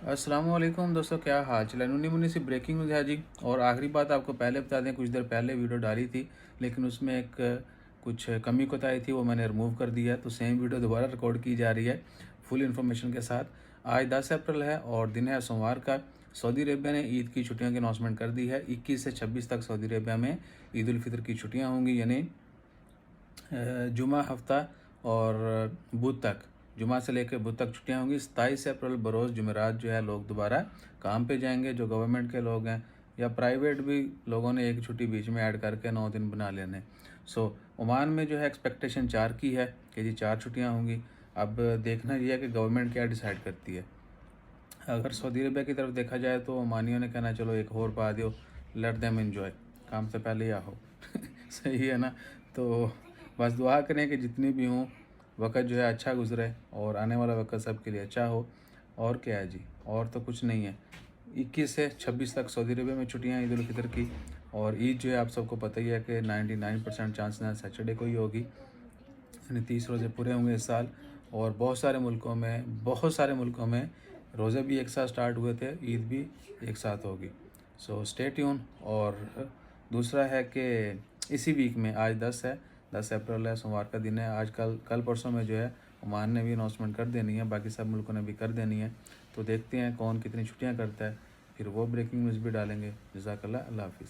अस्सलामुअलैकुम दोस्तों, क्या हाल चाल है। नूनी मुनी सी ब्रेकिंग न्यूज़ है जी। और आखिरी बात आपको पहले बता दें, कुछ देर पहले वीडियो डाली थी लेकिन उसमें एक कुछ कमी कोताही थी, वो मैंने रिमूव कर दिया है। तो सेम वीडियो दोबारा रिकॉर्ड की जा रही है फुल इन्फॉर्मेशन के साथ। आज 10 अप्रैल है और दिन है सोमवार का। सऊदी अरेबिया ने ईद की छुट्टियों की अनाउंसमेंट कर दी है। 21 से 26 तक सऊदी अरेबिया में ईद उल फितर की छुट्टियाँ होंगी, यानी जुमा हफ्ता और बुध तक, जुमा से लेकर बुध तक छुट्टियां होंगी। 27 अप्रैल बरोज़ जुमेरात जो है लोग दोबारा काम पे जाएंगे, जो गवर्नमेंट के लोग हैं या प्राइवेट भी लोगों ने एक छुट्टी बीच में ऐड करके 9 दिन बना लेने। सो ओमान में जो है एक्सपेक्टेशन 4 की है कि जी 4 छुट्टियाँ होंगी। अब देखना ये है कि गवर्नमेंट क्या डिसाइड करती है। अगर सऊदी अरबिया की तरफ देखा जाए तो ओमानियों ने कहना चलो एक और पा दो, लेट देम एंजॉय, काम से पहले ही आओ। सही है ना। तो बस दुआ करें कि जितनी भी हों वक़्त जो है अच्छा गुजरे और आने वाला वक़्त सबके लिए अच्छा हो। और क्या है जी, और तो कुछ नहीं है। 21 से 26 तक सऊदी अरबिया में छुट्टियाँ हैं ईद उल फितर की। और ईद जो है आप सबको पता ही है कि 99% चांस है सैटरडे को ही होगी, यानी 30 रोज़े पूरे होंगे इस साल। और बहुत सारे मुल्कों में रोज़े भी एक साथ स्टार्ट हुए थे, ईद भी एक साथ होगी। So stay tune. और दूसरा है कि इसी वीक में आज 10 है, 10 अप्रैल है, सोमवार का दिन है। आज कल कल परसों में जो है ओमान ने भी अनाउंसमेंट कर देनी है, बाकी सब मुल्कों ने भी कर देनी है। तो देखते हैं कौन कितनी छुट्टियां करता है, फिर वो ब्रेकिंग न्यूज़ भी डालेंगे। जज़ाकल्लाह, अल्लाह हाफ़िज़।